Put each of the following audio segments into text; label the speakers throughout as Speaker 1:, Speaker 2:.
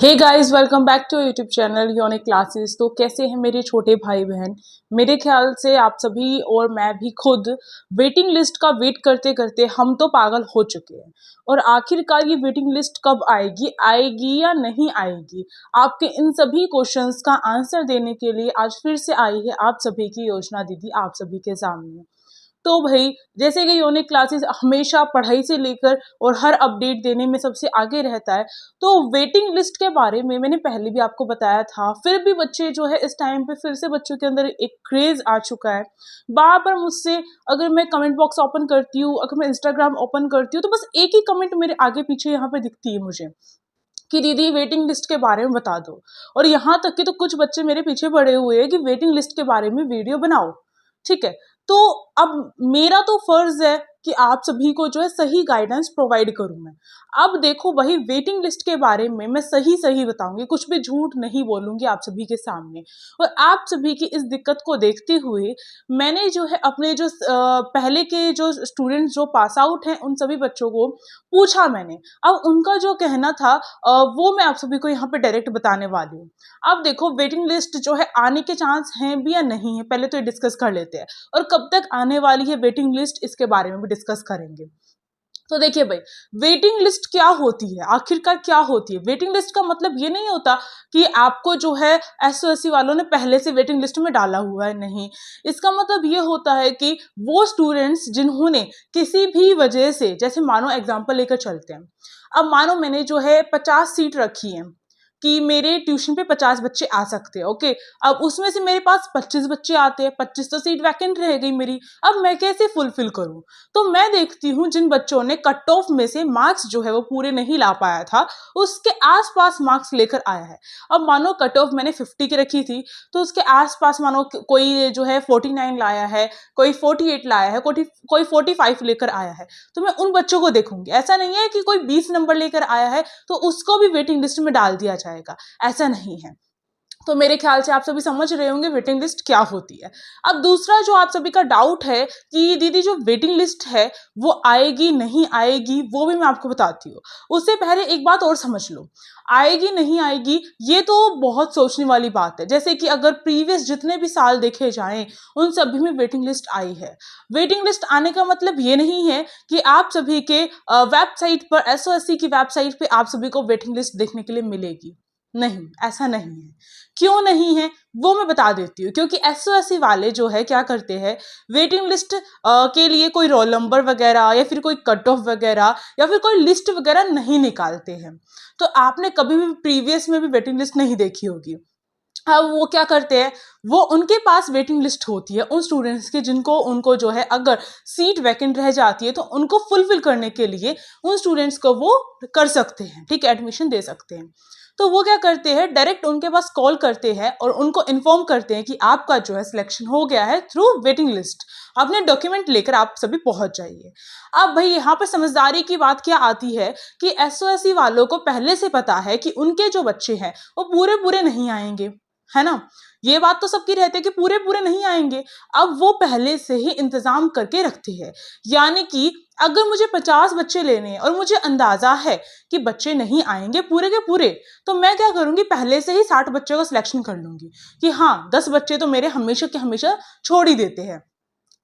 Speaker 1: Hey guys, welcome back to YouTube channel unique classes. तो कैसे हैं मेरे छोटे भाई बहन। मेरे ख्याल से आप सभी और मैं भी खुद वेटिंग लिस्ट का वेट करते करते हम तो पागल हो चुके हैं। और आखिरकार ये वेटिंग लिस्ट कब आएगी या नहीं आएगी, आपके इन सभी क्वेश्चंस का आंसर देने के लिए आज फिर से आई है आप सभी की योजना दीदी आप सभी के सामने। तो भाई, जैसे कि यूनिक क्लासेस हमेशा पढ़ाई से लेकर और हर अपडेट देने में सबसे आगे रहता है, तो वेटिंग लिस्ट के बारे में मैंने पहले भी आपको बताया था। फिर भी बच्चे जो है इस टाइम पे फिर से बच्चों के अंदर एक क्रेज आ चुका है। बार बार मुझसे, अगर मैं कमेंट बॉक्स ओपन करती हूँ, अगर मैं इंस्टाग्राम ओपन करती हूँ, तो बस एक ही कमेंट मेरे आगे पीछे यहाँ पे दिखती है मुझे कि दीदी वेटिंग लिस्ट के बारे में बता दो। और यहाँ तक कि तो कुछ बच्चे मेरे पीछे पड़े हुए हैं कि वेटिंग लिस्ट के बारे में वीडियो बनाओ। ठीक है, तो अब मेरा तो फर्ज है कि आप सभी को जो है सही गाइडेंस प्रोवाइड करूं मैं। अब देखो भाई, वेटिंग लिस्ट के बारे में मैं सही सही बताऊंगी, कुछ भी झूठ नहीं बोलूंगी आप सभी के सामने। और आप सभी की इस दिक्कत को देखते हुए मैंने जो है अपने जो पहले के जो स्टूडेंट्स जो पास आउट हैं उन सभी बच्चों को पूछा मैंने। अब उनका जो कहना था वो मैं आप सभी को यहाँ पे डायरेक्ट बताने वाली हूँ। अब देखो, वेटिंग लिस्ट जो है आने के चांस हैं भी या नहीं है, पहले तो ये डिस्कस कर लेते हैं। और कब तक आने वाली है वेटिंग लिस्ट, इसके बारे में भी डिस्कस करेंगे। तो देखिए भाई, वेटिंग लिस्ट क्या होती है, आखिरकार क्या होती है। वेटिंग लिस्ट का मतलब ये नहीं होता कि आपको जो है एसओएससी वालों ने पहले से वेटिंग लिस्ट में डाला हुआ है, नहीं। इसका मतलब ये होता है कि वो स्टूडेंट्स जिन्होंने किसी भी वजह से, जैसे मानो एग्जांपल लेकर चलते हैं, अब मानो मैंने जो है 50 सीट रखी है कि मेरे ट्यूशन पे 50 बच्चे आ सकते हैं। ओके, अब उसमें से मेरे पास 25 बच्चे आते हैं, 25 तो सीट वैकेंट रह गई मेरी। अब मैं कैसे फुलफिल करूं? तो मैं देखती हूँ जिन बच्चों ने कट ऑफ में से मार्क्स जो है वो पूरे नहीं ला पाया था, उसके आसपास मार्क्स लेकर आया है। अब मानो कट ऑफ मैंने 50 की रखी थी, तो उसके आसपास मानो कोई जो है 49 लाया है, कोई 48 लाया है, कोई 45 लेकर आया है, तो मैं उन बच्चों को देखूंगी। ऐसा नहीं है कि कोई 20 नंबर लेकर आया है तो उसको भी वेटिंग लिस्ट में डाल दिया जाएगा, ऐसा नहीं है। तो मेरे ख्याल से आप सभी समझ रहे होंगे वेटिंग लिस्ट क्या होती है। अब दूसरा जो आप सभी का डाउट है कि दीदी जो वेटिंग लिस्ट है वो आएगी नहीं आएगी, वो भी मैं आपको बताती हूँ। उससे पहले एक बात और समझ लो, आएगी नहीं आएगी ये तो बहुत सोचने वाली बात है। जैसे कि अगर प्रीवियस जितने भी साल देखे जाएं उन सभी में वेटिंग लिस्ट आई है। वेटिंग लिस्ट आने का मतलब ये नहीं है कि आप सभी के वेबसाइट पर, एसओएससी की वेबसाइट पे आप सभी को वेटिंग लिस्ट देखने के लिए मिलेगी, नहीं, ऐसा नहीं है। क्यों नहीं है वो मैं बता देती हूँ। क्योंकि एसओएससी वाले जो है क्या करते हैं, वेटिंग लिस्ट के लिए कोई रोल नंबर वगैरह या फिर कोई कट ऑफ वगैरह या फिर कोई लिस्ट वगैरह नहीं निकालते हैं। तो आपने कभी भी प्रीवियस में भी वेटिंग लिस्ट नहीं देखी होगी। अब वो क्या करते हैं, वो उनके पास वेटिंग लिस्ट होती है उन स्टूडेंट्स की जिनको, उनको जो है अगर सीट वैकेंट रह जाती है तो उनको फुलफिल करने के लिए उन स्टूडेंट्स को वो कर सकते हैं, ठीक है, एडमिशन दे सकते हैं। तो वो क्या करते हैं, डायरेक्ट उनके पास कॉल करते हैं और उनको इन्फॉर्म करते हैं कि आपका जो है सिलेक्शन हो गया है थ्रू वेटिंग लिस्ट, अपने डॉक्यूमेंट लेकर आप सभी पहुंच जाइए। अब भाई यहाँ पर समझदारी की बात क्या आती है कि एसओएससी वालों को पहले से पता है कि उनके जो बच्चे हैं वो पूरे पूरे नहीं आएंगे, है ना। ये बात तो सबकी रहती है कि पूरे पूरे नहीं आएंगे। अब वो पहले से ही इंतजाम करके रखते हैं। यानी कि अगर मुझे 50 बच्चे लेने हैं और मुझे अंदाजा है कि बच्चे नहीं आएंगे पूरे के पूरे, तो मैं क्या करूंगी, पहले से ही 60 बच्चों का सिलेक्शन कर लूंगी कि हाँ 10 बच्चे तो मेरे हमेशा के हमेशा छोड़ ही देते हैं।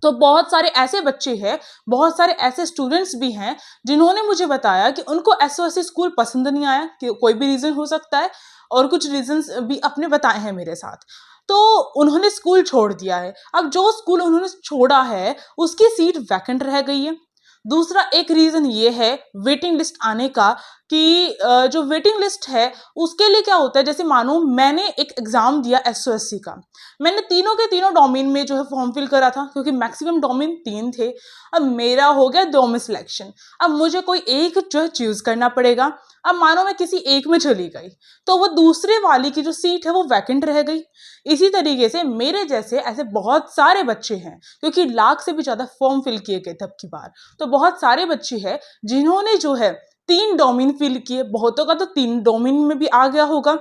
Speaker 1: तो बहुत सारे ऐसे बच्चे हैं, बहुत सारे ऐसे स्टूडेंट्स भी हैं जिन्होंने मुझे बताया कि उनको एसओएससी स्कूल पसंद नहीं आया, कि कोई भी रीजन हो सकता है, और कुछ रीजंस भी अपने बताए हैं मेरे साथ। तो उन्होंने स्कूल छोड़ दिया है। अब जो स्कूल उन्होंने छोड़ा है उसकी सीट वैकेंट रह गई है। दूसरा एक रीजन ये है वेटिंग लिस्ट आने का कि जो वेटिंग लिस्ट है उसके लिए क्या होता है, जैसे मानो मैंने एक एग्जाम दिया एसओएससी का, मैंने तीनों के तीनों डोमेन में जो है फॉर्म फिल करा था क्योंकि मैक्सिमम डोमेन 3 थे। अब मेरा हो गया 2 में सिलेक्शन। अब मुझे कोई एक जो है चूज करना पड़ेगा। अब मानो मैं किसी एक में चली गई तो वो दूसरे वाली की जो सीट है वो वैकेंट रह गई। इसी तरीके से मेरे जैसे ऐसे बहुत सारे बच्चे हैं, क्योंकि लाख से भी ज्यादा फॉर्म फिल किए गए थे अब की बार, तो बहुत सारे बच्चे हैं जिन्होंने जो है 3 डोमेन फिल किए। बहुतों का तो 3 डोमेन में भी आ गया होगा।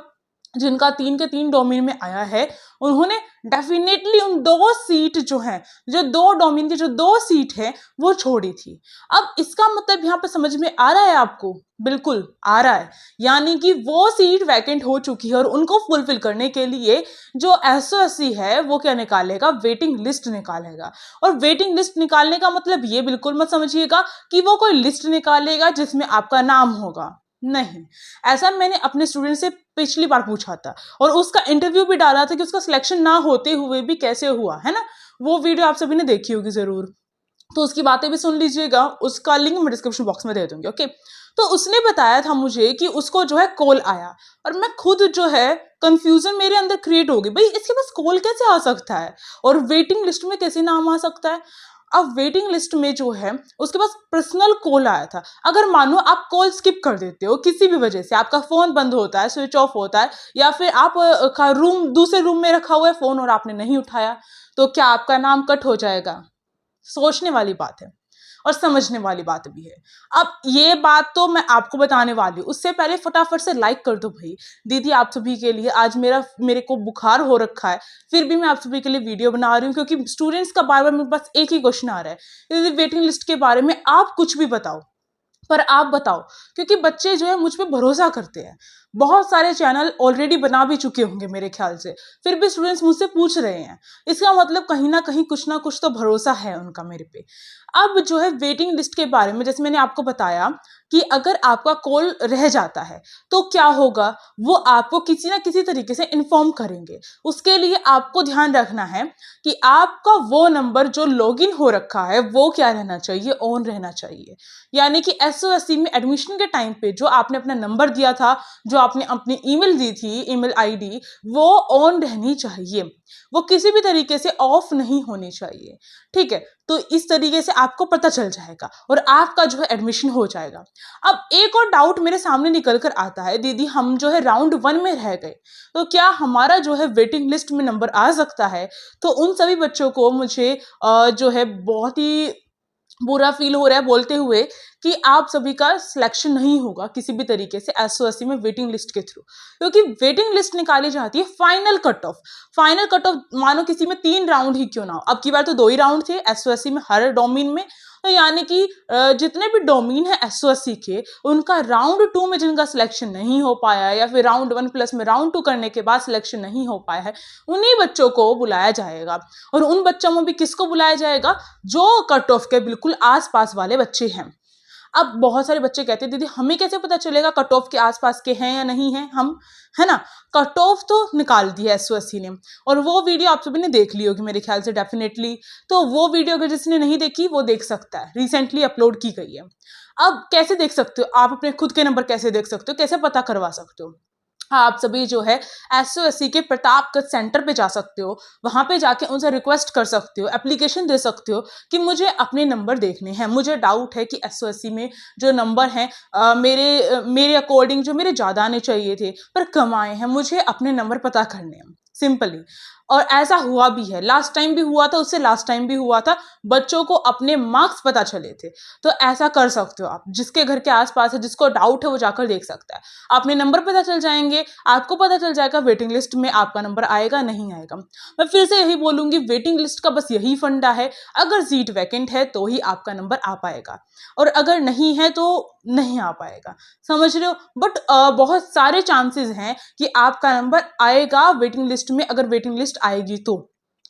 Speaker 1: जिनका 3 के 3 डोमेन में आया है उन्होंने डेफिनेटली उन 2 सीट जो हैं, जो 2 डोमेन की जो 2 सीट है वो छोड़ी थी। अब इसका मतलब यहाँ पे समझ में आ रहा है आपको? बिल्कुल आ रहा है। यानी कि वो सीट वैकेंट हो चुकी है और उनको फुलफिल करने के लिए जो एसओएससी है वो क्या निकालेगा? वेटिंग लिस्ट निकालेगा। और वेटिंग लिस्ट निकालने का मतलब ये बिल्कुल मत समझिएगा कि वो कोई लिस्ट निकालेगा जिसमें आपका नाम होगा, नहीं। ऐसा मैंने अपने स्टूडेंट से पिछली बार पूछा था और उसका इंटरव्यू भी डाला था कि उसका सिलेक्शन ना होते हुए भी कैसे हुआ, है ना? वो वीडियो आप सभी ने देखी होगी जरूर, तो उसकी बातें भी सुन लीजिएगा, उसका लिंक मैं डिस्क्रिप्शन बॉक्स में दे दूंगी, ओके। तो उसने बताया था मुझे कि उसको जो है कॉल आया और मैं खुद जो है कंफ्यूजन मेरे अंदर क्रिएट हो गई, भाई इसके पास कॉल कैसे आ सकता है और वेटिंग लिस्ट में कैसे नाम आ सकता है। अब वेटिंग लिस्ट में जो है उसके पास पर्सनल कॉल आया था। अगर मानो आप कॉल स्किप कर देते हो किसी भी वजह से, आपका फोन बंद होता है, स्विच ऑफ होता है, या फिर आप का रूम दूसरे रूम में रखा हुआ है फोन और आपने नहीं उठाया, तो क्या आपका नाम कट हो जाएगा? सोचने वाली बात है और समझने वाली बात भी है। अब ये बात तो मैं आपको बताने वाली हूँ, उससे पहले फटाफट से लाइक कर दो भाई। दीदी आप सभी के लिए आज मेरे को बुखार हो रखा है, फिर भी मैं आप सभी के लिए वीडियो बना रही हूँ क्योंकि स्टूडेंट्स का बार बार मेरे पास एक ही क्वेश्चन आ रहा है, दीदी वेटिंग लिस्ट के बारे में आप कुछ भी बताओ, पर आप बताओ, क्योंकि बच्चे जो है मुझ पे भरोसा करते हैं। बहुत सारे चैनल ऑलरेडी बना भी चुके होंगे मेरे ख्याल से, फिर भी स्टूडेंट्स मुझसे पूछ रहे हैं, इसका मतलब कहीं ना कहीं कुछ ना कुछ तो भरोसा है उनका मेरे पे। अब जो है वेटिंग लिस्ट के बारे में जैसे मैंने आपको बताया कि अगर आपका कॉल रह जाता है तो क्या होगा, वो आपको किसी ना किसी तरीके से इन्फॉर्म करेंगे। उसके लिए आपको ध्यान रखना है कि आपका वो नंबर जो लॉगिन हो रखा है वो क्या रहना चाहिए? ऑन रहना चाहिए। यानी कि एसओएससी में एडमिशन के टाइम पे जो आपने अपना नंबर दिया था, जो आपने अपनी ईमेल दी थी, ईमेल आईडी, वो ऑन रहनी चाहिए, वो किसी भी तरीके से ऑफ नहीं होनी चाहिए। ठीक है, तो इस तरीके से आपको पता चल जाएगा और आपका जो है एडमिशन हो जाएगा। अब एक और डाउट मेरे सामने निकल कर आता है, दीदी हम जो है राउंड 1 में रह गए तो क्या हमारा जो है वेटिंग लिस्ट में नंबर आ सकता है? तो उन सभी बच्चों को मुझे जो है बहुत ही बुरा फील हो रहा है बोलते हुए कि आप सभी का सिलेक्शन नहीं होगा किसी भी तरीके से एसओएससी में वेटिंग लिस्ट के थ्रू, क्योंकि वेटिंग लिस्ट निकाली जाती है final cut off. Final cut off मानो किसी में 3 राउंड ही क्यों ना हो, अब की बार तो 2 ही राउंड थे एसओएससी में हर डोमेन में, तो यानी कि जितने भी डोमेन है एसओएससी के, उनका राउंड 2 में जिनका सिलेक्शन नहीं हो पाया या फिर राउंड 1 प्लस में राउंड 2 करने के बाद सिलेक्शन नहीं हो पाया है, उन्हीं बच्चों को बुलाया जाएगा। और उन बच्चों में भी किसको बुलाया जाएगा? जो कट ऑफ के बिल्कुल आसपास वाले बच्चे हैं। अब बहुत सारे बच्चे कहते हैं दीदी हमें कैसे पता चलेगा कट ऑफ के आसपास के हैं या नहीं हैं हम, है ना? कट ऑफ तो निकाल दी है एसओएससी ने और वो वीडियो आप सभी ने देख ली होगी मेरे ख्याल से डेफिनेटली। तो वो वीडियो अगर जिसने नहीं देखी वो देख सकता है, रिसेंटली अपलोड की गई है। अब कैसे देख सकते हो आप अपने खुद के नंबर कैसे देख सकते हो, कैसे पता करवा सकते हो? आप सभी जो है एसओएससी के प्रतापगढ़ सेंटर पे जा सकते हो, वहां पे जाके उनसे रिक्वेस्ट कर सकते हो, एप्लीकेशन दे सकते हो कि मुझे अपने नंबर देखने हैं, मुझे डाउट है कि एसओएससी में जो नंबर हैं मेरे अकॉर्डिंग जो मेरे ज़्यादा आने चाहिए थे पर कम आए हैं, मुझे अपने नंबर पता करने हैं सिंपली। और ऐसा हुआ भी है, लास्ट टाइम भी हुआ था, उससे लास्ट टाइम भी हुआ था, बच्चों को अपने मार्क्स पता चले थे। तो ऐसा कर सकते हो आप, जिसके घर के आसपास है, जिसको डाउट है वो जाकर देख सकता है, अपने नंबर पता चल जाएंगे, आपको पता चल जाएगा वेटिंग लिस्ट में आपका नंबर आएगा नहीं आएगा। मैं फिर से यही बोलूंगी, वेटिंग लिस्ट का बस यही फंडा है, अगर सीट वैकेंट है तो ही आपका नंबर आ पाएगा और अगर नहीं है तो नहीं आ पाएगा, समझ रहे हो? बट बहुत सारे चांसेस हैं कि आपका नंबर आएगा वेटिंग लिस्ट में, अगर वेटिंग लिस्ट आएगी तो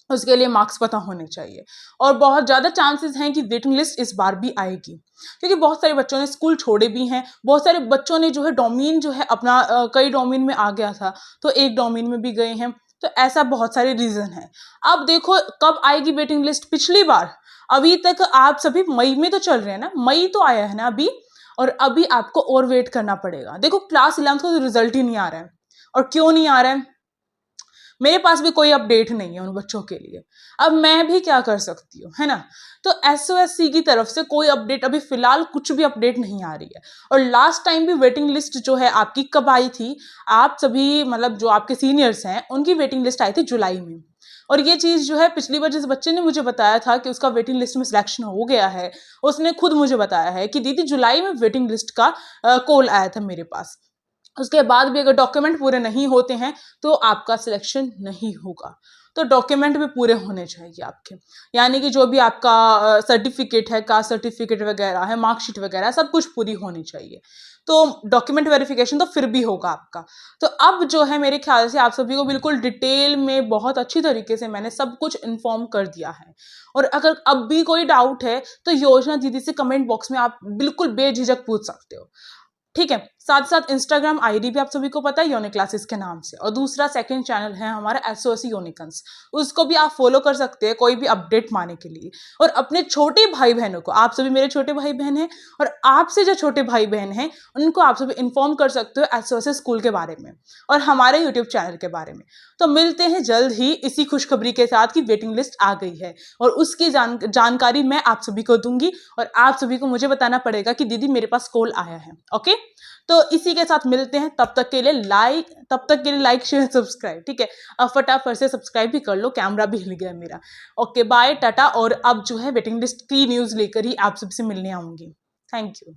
Speaker 1: उसके लिए मार्क्स पता होने चाहिए और बहुत ज़्यादा चांसेस हैं कि वेटिंग लिस्ट इस बार भी आएगी, क्योंकि बहुत सारे बच्चों ने स्कूल छोड़े भी हैं, बहुत सारे बच्चों ने जो है डोमेन जो है अपना कई डोमेन में आ गया था तो एक डोमेन में भी गए हैं, तो ऐसा बहुत सारे रीज़न है। अब देखो कब आएगी वेटिंग लिस्ट, पिछली बार अभी तक आप सभी मई में तो चल रहे हैं ना, मई तो आया है ना अभी, और अभी आपको और वेट करना पड़ेगा। देखो क्लास 11th का तो रिजल्ट ही नहीं आ रहा है, और क्यों नहीं आ रहा है? मेरे पास भी कोई अपडेट नहीं है उन बच्चों के लिए, अब मैं भी क्या कर सकती हूँ, है ना? तो एसओएससी की तरफ से कोई अपडेट अभी फिलहाल कुछ भी अपडेट नहीं आ रही है। और लास्ट टाइम भी वेटिंग लिस्ट जो है आपकी कब आई थी, आप सभी मतलब जो आपके सीनियर्स हैं उनकी वेटिंग लिस्ट आई थी जुलाई में, और ये चीज़ जो है पिछली बार जिस बच्चे ने मुझे बताया था कि उसका वेटिंग लिस्ट में सिलेक्शन हो गया है, उसने खुद मुझे बताया है कि दीदी जुलाई में वेटिंग लिस्ट का कॉल आया था मेरे पास। उसके बाद भी अगर डॉक्यूमेंट पूरे नहीं होते हैं तो आपका सिलेक्शन नहीं होगा। तो डॉक्यूमेंट भी पूरे होने चाहिए आपके, यानी कि जो भी आपका सर्टिफिकेट है, कास्ट सर्टिफिकेट वगैरह है, मार्कशीट वगैरह, सब कुछ पूरी होनी चाहिए। तो डॉक्यूमेंट वेरिफिकेशन तो फिर भी होगा आपका। तो अब जो है मेरे ख्याल से आप सभी को बिल्कुल डिटेल में बहुत अच्छी तरीके से मैंने सब कुछ इन्फॉर्म कर दिया है। और अगर अब भी कोई डाउट है तो योजना दीदी से कमेंट बॉक्स में आप बिल्कुल बेझिझक पूछ सकते हो, ठीक है। साथ साथ इंस्टाग्राम आईडी भी आप सभी को पता है, योनिक क्लासेस के नाम से। और दूसरा सेकंड चैनल है हमारा एसओसी योनिकंस, उसको भी आप फॉलो कर सकते हैं कोई भी अपडेट पाने के लिए। और अपने छोटे भाई बहनों को, आप सभी मेरे छोटे भाई बहन हैं, और आपसे जो छोटे भाई बहन हैं उनको आप सभी इन्फॉर्म कर सकते हो एसओसी स्कूल के बारे में और हमारे यूट्यूब चैनल के बारे में। तो मिलते हैं जल्द ही इसी खुशखबरी के साथ कि वेटिंग लिस्ट आ गई है, और उसकी जानकारी मैं आप सभी को दूंगी, और आप सभी को मुझे बताना पड़ेगा कि दीदी मेरे पास कॉल आया है। ओके, तो इसी के साथ मिलते हैं, तब तक के लिए लाइक शेयर सब्सक्राइब, ठीक है। अब फटाफट से सब्सक्राइब भी कर लो, कैमरा भी हिल गया मेरा। ओके बाय टाटा, और अब जो है वेटिंग लिस्ट की न्यूज़ लेकर ही आप सबसे मिलने आऊंगी। Thank you.